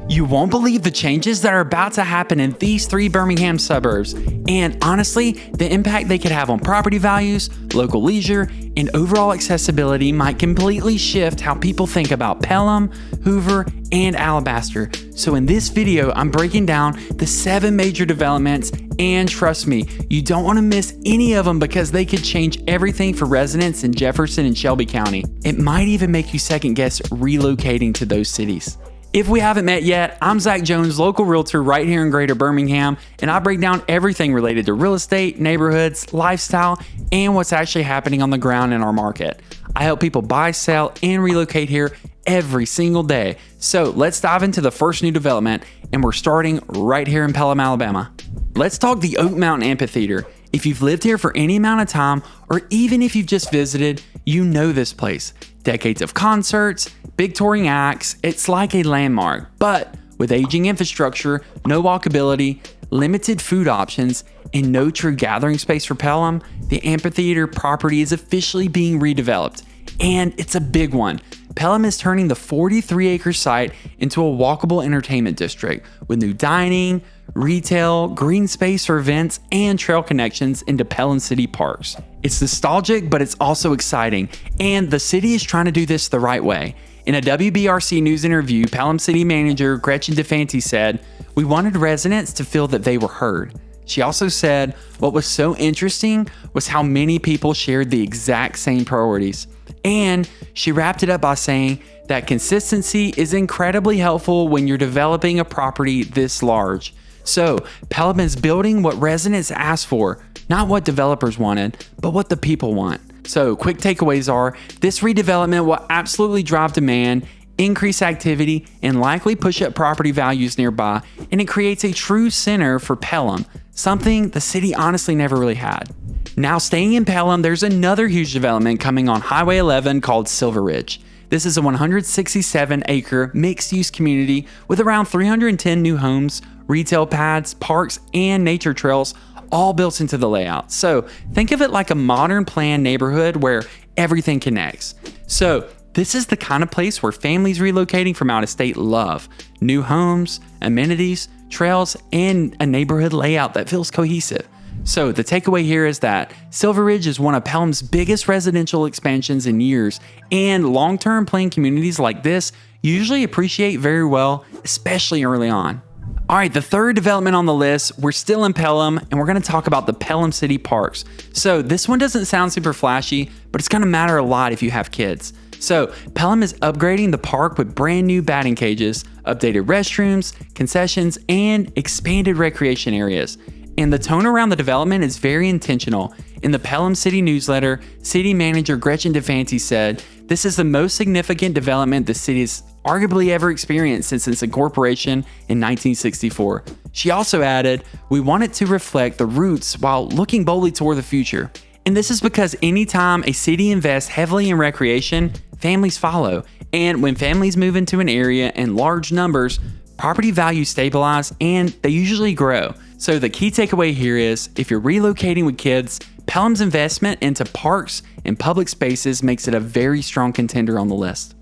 You won't believe the changes that are about to happen in these 3 Birmingham suburbs, and honestly, the impact they could have on property values, local leisure, and overall accessibility might completely shift how people think about Pelham, Hoover, and Alabaster. So in this video, I'm breaking down the 7 major developments, and trust me, you don't want to miss any of them because they could change everything for residents in Jefferson and Shelby County. It might even make you second guess relocating to those cities. If we haven't met yet, I'm Zach Jones, local realtor right here in Greater Birmingham, and I break down everything related to real estate, neighborhoods, lifestyle, and what's actually happening on the ground in our market. I help people buy, sell, and relocate here every single day. So let's dive into the first new development, and we're starting right here in Pelham, Alabama. Let's talk the Oak Mountain Amphitheater. If you've lived here for any amount of time, or even if you've just visited, you know this place. Decades of concerts, big touring acts, it's like a landmark. But with aging infrastructure, no walkability, limited food options, and no true gathering space for Pelham, the amphitheater property is officially being redeveloped. And it's a big one. Pelham is turning the 43-acre site into a walkable entertainment district with new dining, retail, green space for events, and trail connections into Pelham City parks. It's nostalgic, but it's also exciting, and the city is trying to do this the right way. In a WBRC News interview, Pelham City Manager Gretchen DeFanti said, "We wanted residents to feel that they were heard." She also said, what was so interesting was how many people shared the exact same priorities. And she wrapped it up by saying that consistency is incredibly helpful when you're developing a property this large. So Pelham is building what residents asked for, not what developers wanted, but what the people want. So quick takeaways are, this redevelopment will absolutely drive demand, increase activity, and likely push up property values nearby, and it creates a true center for Pelham, something the city honestly never really had. Now staying in Pelham, there's another huge development coming on Highway 11 called Silver Ridge. This is a 167-acre mixed-use community with around 310 new homes, retail pads, parks, and nature trails, all built into the layout. So think of it like a modern planned neighborhood where everything connects. So this is the kind of place where families relocating from out of state love. New homes, amenities, trails, and a neighborhood layout that feels cohesive. So the takeaway here is that Silver Ridge is one of Pelham's biggest residential expansions in years, and long-term planned communities like this usually appreciate very well, especially early on. All right, the third development on the list, we're still in Pelham, and we're going to talk about the Pelham City Parks. So this one doesn't sound super flashy, but it's going to matter a lot if you have kids. So Pelham is upgrading the park with brand new batting cages, updated restrooms, concessions, and expanded recreation areas. And the tone around the development is very intentional. In the Pelham City newsletter, City Manager Gretchen DeFanti said, "This is the most significant development the city has arguably ever experienced since its incorporation in 1964. She also added, "We want it to reflect the roots while looking boldly toward the future." And this is because anytime a city invests heavily in recreation, families follow. And when families move into an area in large numbers, property values stabilize and they usually grow. So the key takeaway here is, if you're relocating with kids, Pelham's investment into parks and public spaces makes it a very strong contender on the list.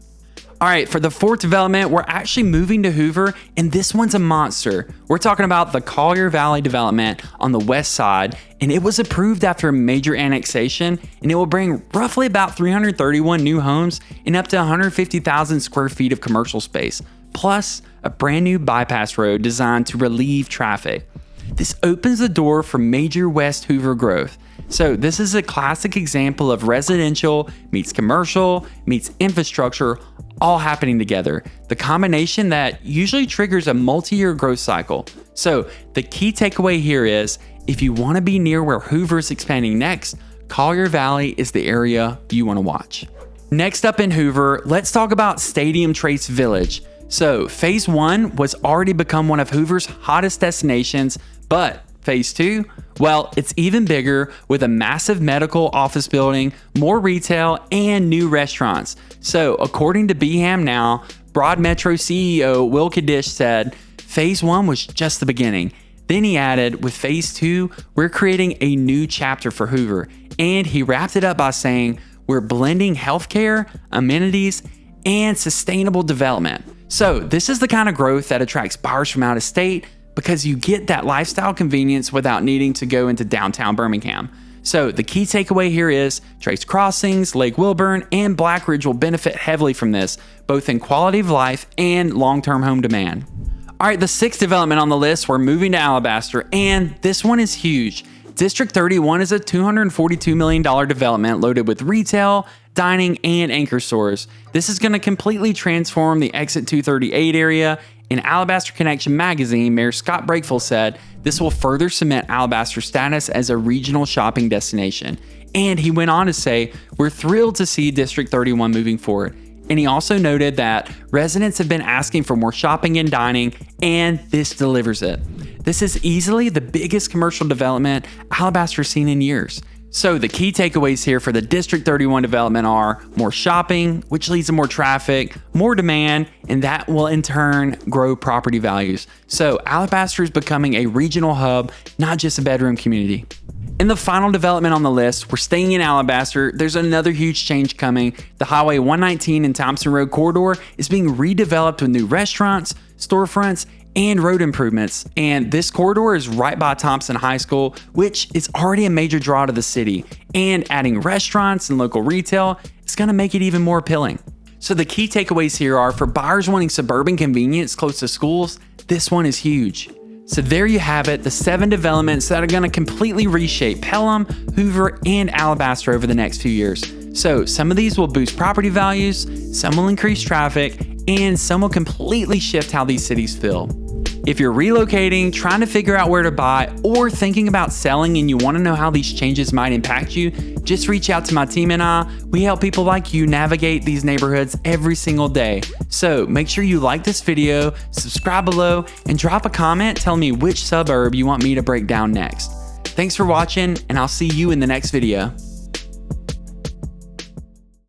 All right, for the fourth development, we're actually moving to Hoover, and this one's a monster. We're talking about the Collier Valley development on the west side, and it was approved after a major annexation, and it will bring roughly about 331 new homes and up to 150,000 square feet of commercial space, plus a brand new bypass road designed to relieve traffic. This opens the door for major West Hoover growth. So this is a classic example of residential meets commercial meets infrastructure all happening together. The combination that usually triggers a multi-year growth cycle. So the key takeaway here is, if you want to be near where Hoover is expanding next, Collier Valley is the area you want to watch. Next up in Hoover, let's talk about Stadium Trace Village. So phase 1 was already become one of Hoover's hottest destinations, but phase 2, well, it's even bigger with a massive medical office building, more retail, and new restaurants. So according to Birmingham Now, Broad Metro CEO Will Kadish said, phase 1 was just the beginning. Then he added, with phase 2, we're creating a new chapter for Hoover. And he wrapped it up by saying, we're blending healthcare, amenities, and sustainable development. So this is the kind of growth that attracts buyers from out of state because you get that lifestyle convenience without needing to go into downtown Birmingham. So the key takeaway here is Trace Crossings, Lake Wilburn, and Black Ridge will benefit heavily from this, both in quality of life and long-term home demand. All right, the sixth development on the list, we're moving to Alabaster, and this one is huge. District 31 is a $242 million development loaded with retail, dining, and anchor stores. This is going to completely transform the Exit 238 area. In Alabaster Connection magazine, Mayor Scott Brakefield said this will further cement Alabaster's status as a regional shopping destination. And he went on to say, we're thrilled to see District 31 moving forward. And he also noted that residents have been asking for more shopping and dining, and this delivers it. This is easily the biggest commercial development Alabaster's seen in years. So the key takeaways here for the District 31 development are more shopping, which leads to more traffic, more demand, and that will in turn grow property values. So Alabaster is becoming a regional hub, not just a bedroom community. In the final development on the list, we're staying in Alabaster. There's another huge change coming. The Highway 119 and Thompson Road corridor is being redeveloped with new restaurants, storefronts, and road improvements. And this corridor is right by Thompson High School, which is already a major draw to the city. And adding restaurants and local retail is going to make it even more appealing. So the key takeaways here are for buyers wanting suburban convenience close to schools, this one is huge. So there you have it, the 7 developments that are going to completely reshape Pelham, Hoover, and Alabaster over the next few years. So some of these will boost property values, some will increase traffic, and some will completely shift how these cities feel. If you're relocating, trying to figure out where to buy, or thinking about selling and you want to know how these changes might impact you, just reach out to my team and I. We help people like you navigate these neighborhoods every single day. So make sure you like this video, subscribe below, and drop a comment telling me which suburb you want me to break down next. Thanks for watching, and I'll see you in the next video.